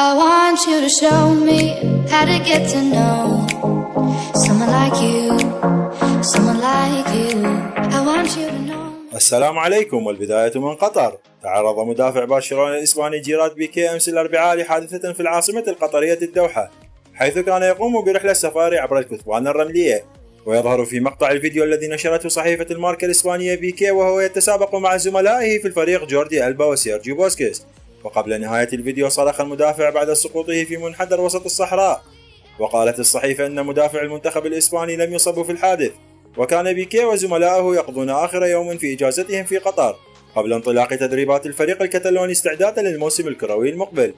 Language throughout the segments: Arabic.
I want you to show me how to get to know someone like you, someone like you. I want you to know. السلام عليكم. والبداية من قطر. تعرض مدافع برشلونة الإسباني جيرارد بيكيه أمس الأربعاء لحادثة في العاصمة القطرية الدوحة، حيث كان يقوم برحلة سفاري عبر الكثبان الرملية. ويظهر في مقطع الفيديو الذي نشرته صحيفة الماركا الإسبانية بيكيه وهو يتسابق مع زملائه في الفريق جوردي ألبا وسيرجيو بوسكيتس. وقبل نهاية الفيديو صرخ المدافع بعد سقوطه في منحدر وسط الصحراء. وقالت الصحيفة أن مدافع المنتخب الإسباني لم يصب في الحادث، وكان بيكيه وزملائه يقضون آخر يوم في إجازتهم في قطر قبل انطلاق تدريبات الفريق الكتالوني استعدادا للموسم الكروي المقبل.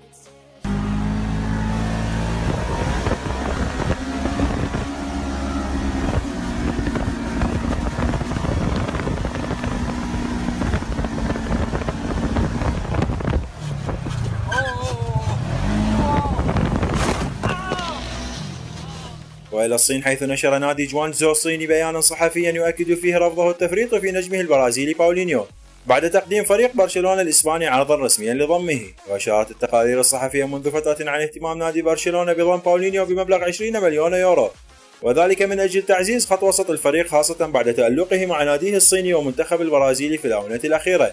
وإلى الصين، حيث نشر نادي جوانزو الصيني بيانا صحفيا يؤكد فيه رفضه التفريط في نجمه البرازيلي باولينيو بعد تقديم فريق برشلونة الإسباني عرضا رسميا لضمه. وأشارت التقارير الصحفية منذ فترة عن اهتمام نادي برشلونة بضم باولينيو بمبلغ 20 مليون يورو، وذلك من أجل تعزيز خط وسط الفريق، خاصة بعد تألقه مع ناديه الصيني ومنتخب البرازيلي في الآونة الأخيرة.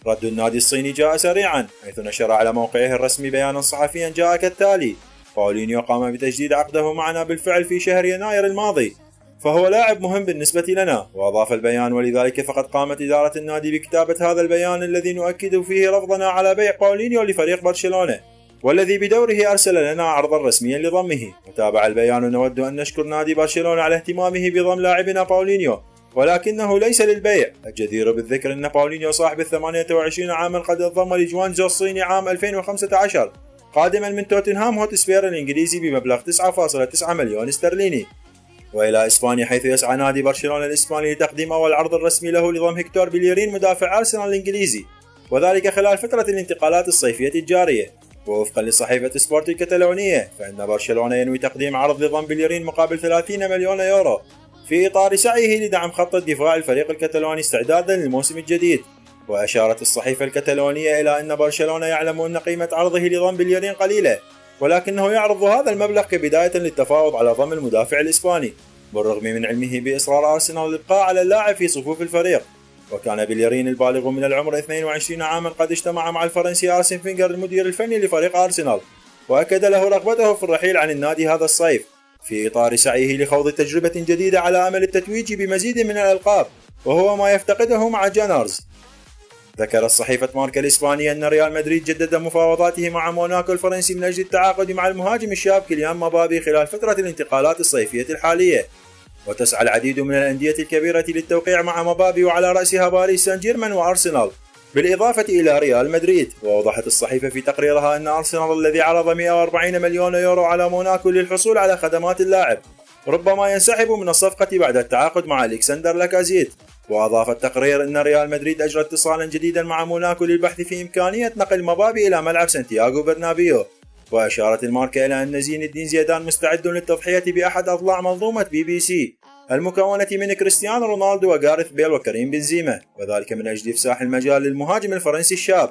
رد النادي الصيني جاء سريعا، حيث نشر على موقعه الرسمي بيانا صحفيا جاء كالتالي: باولينيو قام بتجديد عقده معنا بالفعل في شهر يناير الماضي، فهو لاعب مهم بالنسبة لنا. وأضاف البيان: ولذلك فقد قامت إدارة النادي بكتابة هذا البيان الذي نؤكد فيه رفضنا على بيع باولينيو لفريق برشلونة، والذي بدوره أرسل لنا عرضا رسميا لضمه. وتابع البيان: نود أن نشكر نادي برشلونة على اهتمامه بضم لاعبنا باولينيو، ولكنه ليس للبيع. الجدير بالذكر أن باولينيو صاحب 28 عاما قد انضم لجوانزو الصيني عام 2015 قادما من توتنهام هوتسبير الإنجليزي بمبلغ 9.9 مليون استرليني. وإلى إسبانيا، حيث يسعى نادي برشلونة الإسباني لتقديم أول عرض رسمي له لضم هيكتور بيليرين مدافع أرسنال الإنجليزي، وذلك خلال فترة الانتقالات الصيفية الجارية. ووفقا لصحيفة سبورت الكتالونية، فإن برشلونة ينوي تقديم عرض لضم بيليرين مقابل 30 مليون يورو في إطار سعيه لدعم خط الدفاع الفريق الكتالوني استعدادا للموسم الجديد. وأشارت الصحيفة الكتالونية إلى أن برشلونة يعلم أن قيمة عرضه لضم بيليرين قليلة، ولكنه يعرض هذا المبلغ كبداية للتفاوض على ضم المدافع الإسباني، بالرغم من علمه بإصرار أرسنال الإبقاء على اللاعب في صفوف الفريق. وكان بيليرين البالغ من العمر 22 عاما قد اجتمع مع الفرنسي أرسن فينجر المدير الفني لفريق أرسنال، وأكد له رغبته في الرحيل عن النادي هذا الصيف في إطار سعيه لخوض تجربة جديدة على أمل التتويج بمزيد من الألقاب، وهو ما يفتقده مع جانرز. ذكرت صحيفة ماركا الإسبانية أن ريال مدريد جدد مفاوضاته مع موناكو الفرنسي من أجل التعاقد مع المهاجم الشاب كيليان مبابي خلال فترة الانتقالات الصيفية الحالية. وتسعى العديد من الأندية الكبيرة للتوقيع مع مبابي، وعلى رأسها باريس سان جيرمان وأرسنال، بالإضافة إلى ريال مدريد. وأوضحت الصحيفة في تقريرها أن أرسنال الذي عرض 140 مليون يورو على موناكو للحصول على خدمات اللاعب ربما ينسحب من الصفقة بعد التعاقد مع ألكسندر لاكازيت. وأضاف التقرير أن ريال مدريد أجرى اتصالا جديدا مع موناكو للبحث في إمكانية نقل مبابي إلى ملعب سانتياغو برنابيو. وأشارت الماركا إلى أن زين الدين زيدان مستعد للتضحية بأحد أضلاع منظومة BBC المكونة من كريستيانو رونالدو وغاريث بيل وكريم بنزيما، وذلك من أجل إفساح المجال للمهاجم الفرنسي الشاب.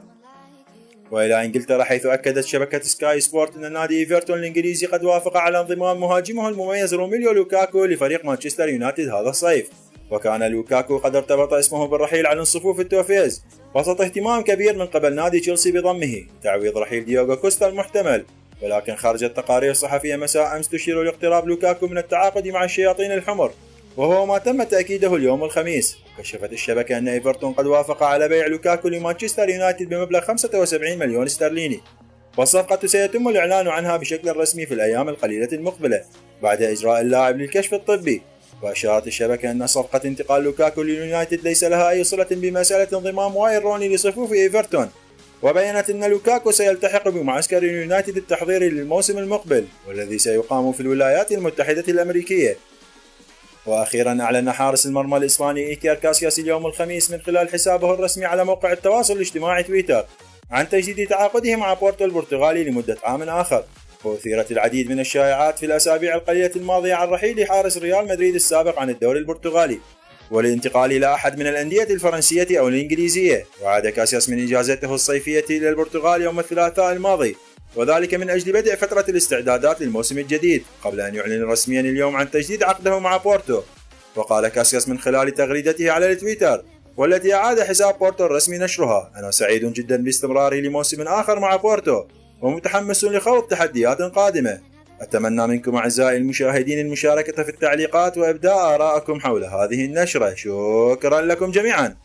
وإلى إنجلترا، حيث أكدت شبكة سكاي سبورت أن نادي إيفرتون الإنجليزي قد وافق على انضمام مهاجمه المميز روميليو لوكاكو لفريق مانشستر يونايتد هذا الصيف. وكان لوكاكو قد ارتبط اسمه بالرحيل عن صفوف التوفيز وسط اهتمام كبير من قبل نادي تشيلسي بضمه تعويض رحيل ديوغو كوستا المحتمل. ولكن خرجت تقارير صحفية مساء أمس تشير لاقتراب لوكاكو من التعاقد مع الشياطين الحمر، وهو ما تم تأكيده اليوم الخميس. كشفت الشبكة أن إيفرتون قد وافق على بيع لوكاكو لمانشستر يونايتد بمبلغ 75 مليون استرليني، والصفقة سيتم الإعلان عنها بشكل رسمي في الأيام القليلة المقبلة بعد إجراء اللاعب للكشف الطبي. وأشارت الشبكة أن صفقة انتقال لوكاكو لليونايتد ليس لها أي صلة بمسألة انضمام واين روني لصفوف إيفرتون، وبينت أن لوكاكو سيلتحق بمعسكر يونايتد التحضيري للموسم المقبل والذي سيقام في الولايات المتحدة الأمريكية. وأخيرا، أعلن حارس المرمى الإسباني إيكير كاسياس اليوم الخميس من خلال حسابه الرسمي على موقع التواصل الاجتماعي تويتر عن تجديد تعاقده مع بورتو البرتغالي لمدة عام آخر. وأثيرت العديد من الشائعات في الأسابيع القليلة الماضية عن رحيل حارس ريال مدريد السابق عن الدوري البرتغالي والانتقال إلى أحد من الأندية الفرنسية أو الإنجليزية. وعاد كاسياس من إجازته الصيفية إلى البرتغال يوم الثلاثاء الماضي وذلك من أجل بدء فترة الاستعدادات للموسم الجديد قبل أن يعلن رسميا اليوم عن تجديد عقده مع بورتو. وقال كاسياس من خلال تغريدته على التويتر والتي أعاد حساب بورتو الرسمي نشرها: أنا سعيد جدا باستمراري لموسم آخر مع بورتو ومتحمس لخوض تحديات قادمة. أتمنى منكم أعزائي المشاهدين المشاركة في التعليقات وإبداء آراءكم حول هذه النشرة. شكرا لكم جميعا.